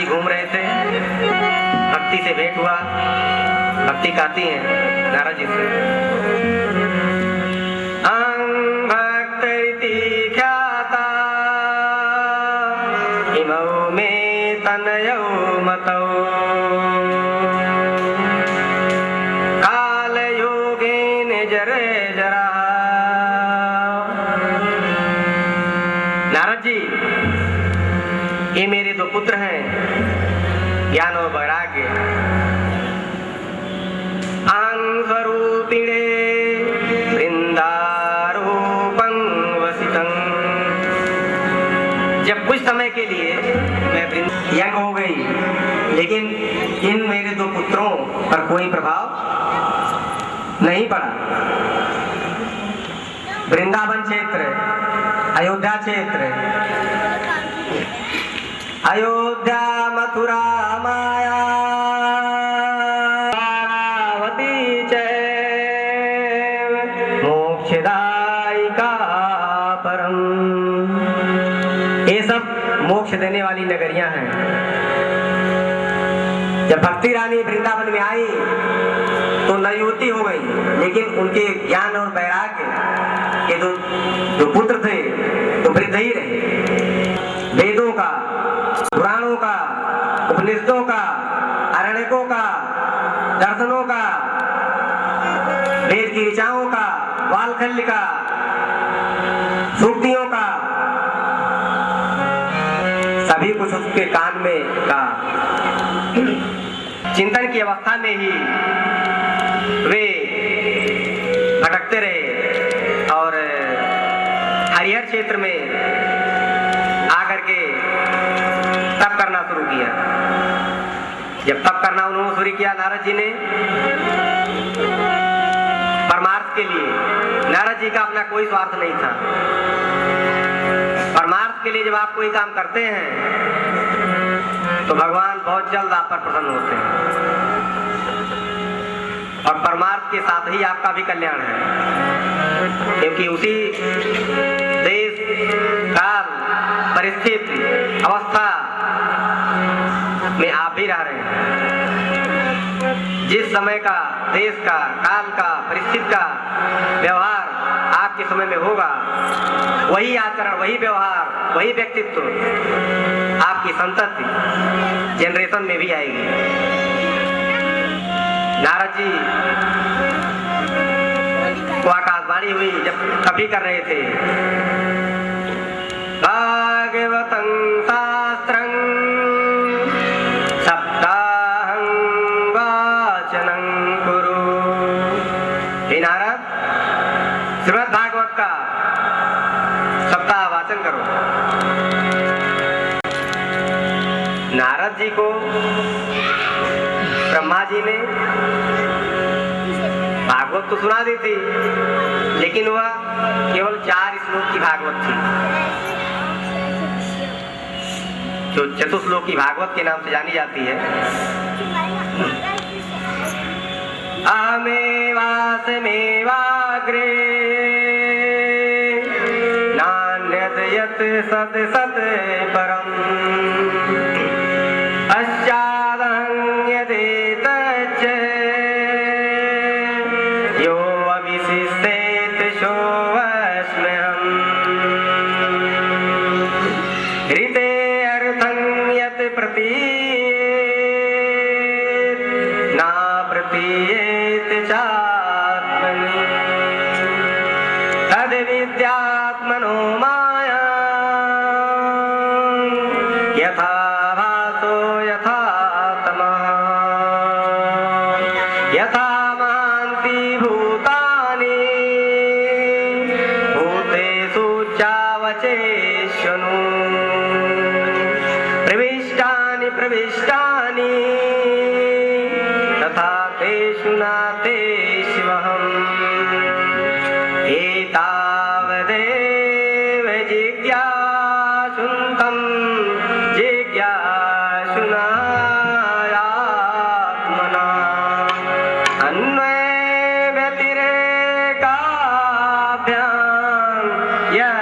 जी घूम रहे थे, भक्ति से भेंट हुआ। भक्ति गाती हैं नारद जी से। भक्ति ख्याता इमौ में तनयौ मतौ काल योगेन जरे जरा। नारद जी, ये मेरे दो पुत्र हैं, ज्ञान और वैराग्य। स्वरूपिणे वृंदारूपं वसितं। जब कुछ समय के लिए मैं यंग हो गई, लेकिन इन मेरे दो पुत्रों पर कोई प्रभाव नहीं पड़ा। वृंदावन क्षेत्र, अयोध्या क्षेत्र, अयोध्या मथुरा माया मोक्ष देने वाली नगरियां हैं। जब भक्ति रानी वृंदावन में आई तो नवयुवती हो गई, लेकिन उनके ज्ञान और वैराग्य के जो पुत्र थे तो वृद्ध ही रहे। वेदों का, पुराणों का, उपनिषदों का, अरण्यकों का, दर्शनों का, वेद की ऋचाओं का, वालखल्य का, सूक्तियों का, सभी कुछ उसके कान में का चिंतन की अवस्था में ही वे भटकते रहे और हरिहर क्षेत्र में आकर के तप करना शुरू किया। जब तप करना उन्होंने शुरू किया नारद जी ने, परमार्थ के लिए, नारद जी का अपना कोई स्वार्थ नहीं था। परमार्थ के लिए जब आप कोई काम करते हैं तो भगवान बहुत जल्द आप पर प्रसन्न होते हैं, और परमार्थ के साथ ही आपका भी कल्याण है, क्योंकि उसी देश, काल, परिस्थिति, अवस्था में आप भी रह रहे हैं। जिस समय का, देश का, काल का, परिस्थिति का व्यवहार आपके समय में होगा, वही आचरण, वही व्यवहार, वही व्यक्तित्व आपकी संतति जनरेशन में भी आएगी। नारद जी को आकाशवाणी हुई जब कभी कर रहे थे, भागवतं शास्त्रं सप्ताहं वाचनं कुरु। हे नारद, श्रीमद् भागवत का सप्ताह वाचन करो। नारद जी को ब्रह्मा जी ने भागवत तो सुना दी थी, लेकिन वह केवल 4 श्लोक की भागवत थी, जो चतुश्लोकी भागवत के नाम से जानी जाती है। अहमेवास्मेवाग्रे नान्यत् यत् सत् सत् परम् पश्चादहं यदेतच्च यो अविशिष्येत सोऽस्म्यहम्। ऋते अर्थं यत् प्रतीयेत् न प्रतीयेत् चात्मनि तद्विद्यात्मनो माया यथा भासो यथा तमः यथा महान्ति भूतानि भूतेषु चावचेष्यनु प्रविष्टानि प्रविष्टानि तथा तेषु न तेष्वहम्। एतावदेव जिज्ञासुन्तं जिज्ञासुनायात्मना अन्वयव्यतिरेकाभ्यां यः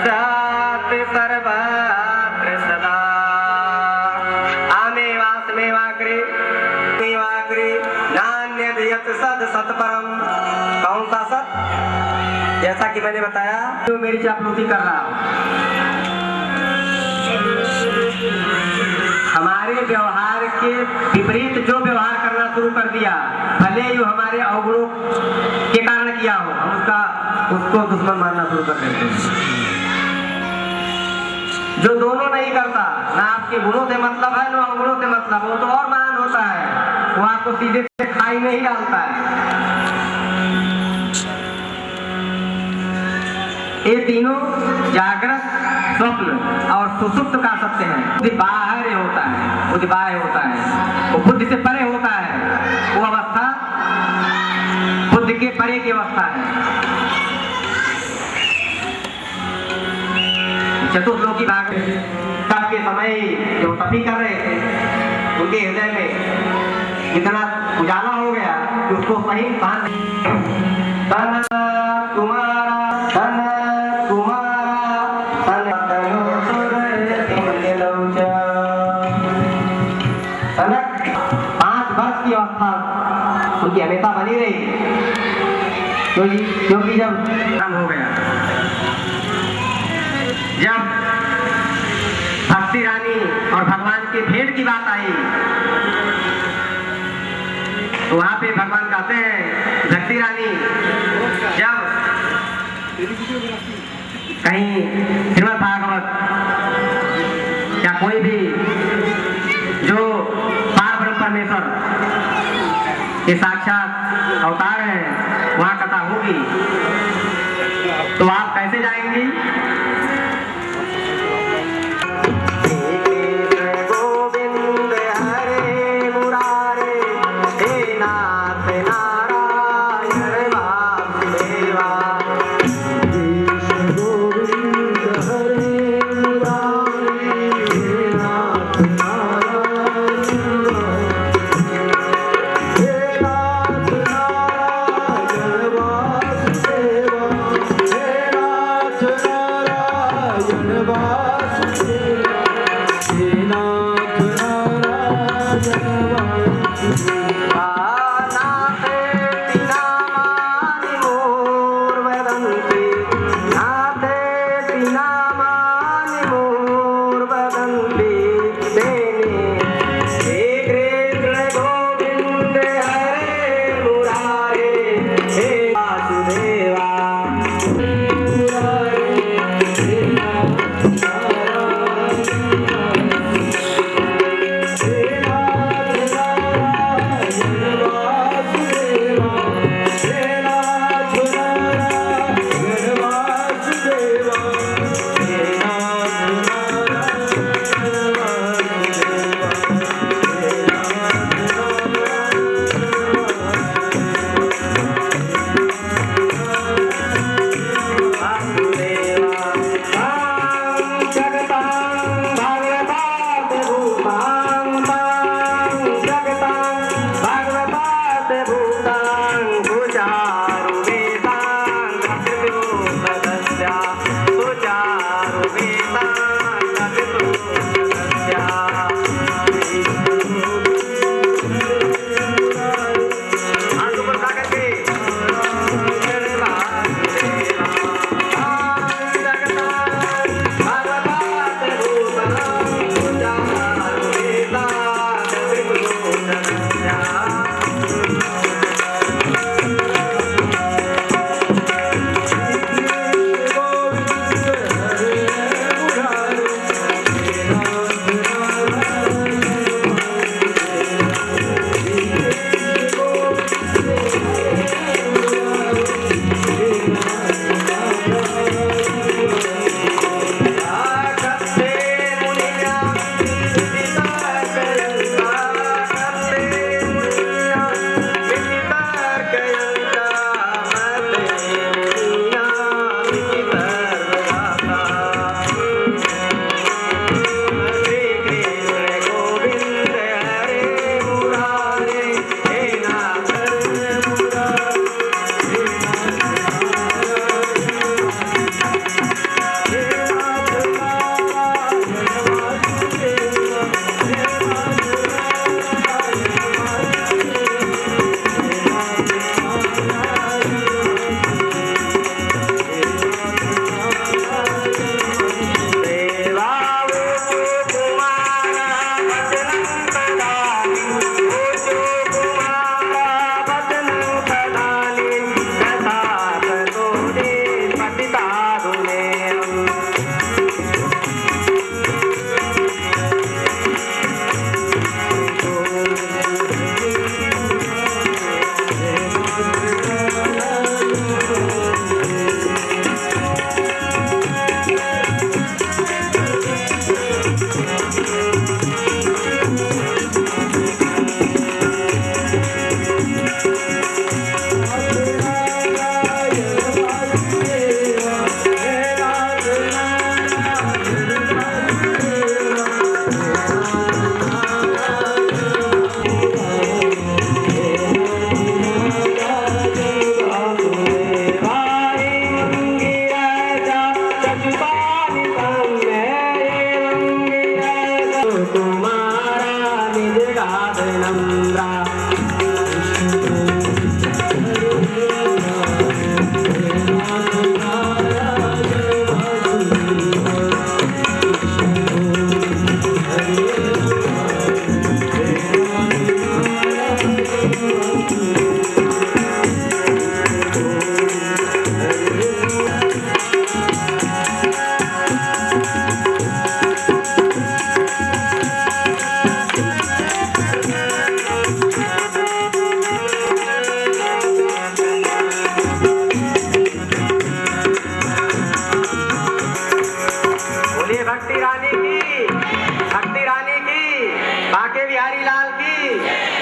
स्यात् सर्वत्र सदा जैसा कि मैंने बताया जो मेरी चापलूसी कर रहा हूं, हमारे व्यवहार के विपरीत जो व्यवहार करना शुरू कर दिया, भले ही हमारे अवगुणों के कारण किया हो, हम उसको दुश्मन मानना शुरू कर देते हैं। जो दोनों नहीं करता, ना आपके गुणों से मतलब है ना अवगुणों से मतलब, वो तो और महान होता है, वो आपको सीधे से खाई में ही डालता है। ये तीनों जागृत, स्वप्न और सुषुप्त का सत्य है। बुद्धि बाहर होता है, बुद्धि बाह्य होता है, वो बुद्धि से परे होता है। वो अवस्था बुद्धि के परे की अवस्था है। चतुर्लोकी भाग तब के समय जो तपी कर रहे थे, उनके हृदय में इतना उजाला हो गया कि उसको सही उनकी हमेशा बनी रही, क्योंकि जब काम हो गया, जब भक्ति रानी और भगवान के भेंट की बात आई, तो वहां पे भगवान कहते हैं, भक्ति रानी जब कहीं श्रीमद् भागवत या कोई भी जो पार ब्रह्म परमेश्वर के साक्षात अवतार है, वहां कथा होगी, तो आप कैसे जाएंगी?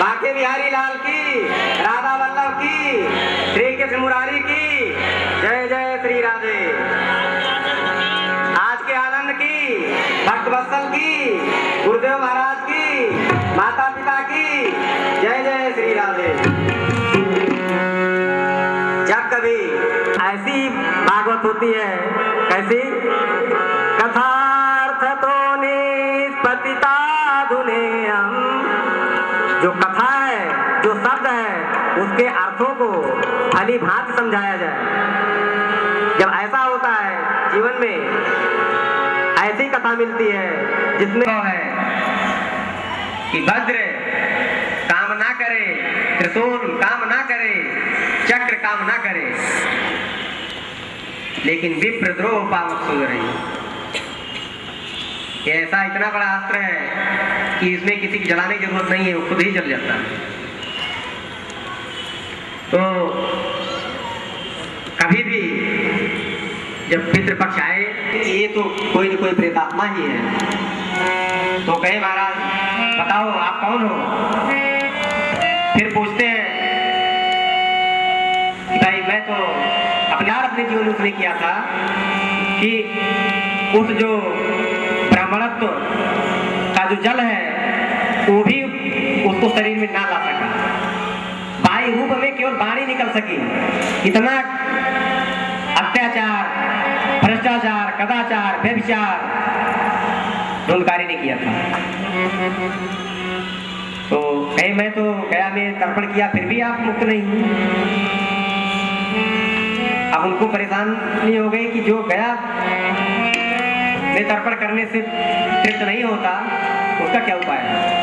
बांके बिहारी लाल की, राधा वल्लभ की, श्री कृष्ण मुरारी की जय जय श्री राधे। आज के आनंद की, भक्त वत्सल की, गुरुदेव महाराज की, माता पिता की जय जय श्री राधे। जब कभी ऐसी भागवत होती है, कैसी कथार्थ तो निष्पतिता धुनेयम, जो कथा है, जो शब्द है, उसके अर्थों को भली भांति समझाया जाए। जब ऐसा होता है जीवन में, ऐसी कथा मिलती है जिसमें है कि वज्र काम ना करे, त्रिशूल काम ना करे, चक्र काम ना करे, लेकिन विप्रद्रोह पावक सुधरे। ये ऐसा इतना बड़ा अस्त्र है कि इसमें किसी की जलाने की जरूरत नहीं है, वो खुद ही जल जाता है। तो कभी भी जब पितृपक्ष आए, ये तो कोई न कोई प्रेतात्मा ही है, तो कहे महाराज बताओ आप कौन हो। फिर पूछते हैं कि भाई मैं तो अपने जीवन में उसने किया था कि उस जो ब्राह्मणत्व का जो जल है वो भी उसको शरीर में ना ला सका, बाई रूप में केवल वाणी निकल सकी। इतना अत्याचार, भ्रष्टाचार, कदाचार, व्यभिचार धुंधकारी ने किया था। तो कहे मैं तो गया में तर्पण किया, फिर भी आप मुक्त नहीं हुए। अब उनको परेशानी हो गई कि जो गया में तर्पण करने से तृप्त नहीं होता, उसका क्या उपाय है।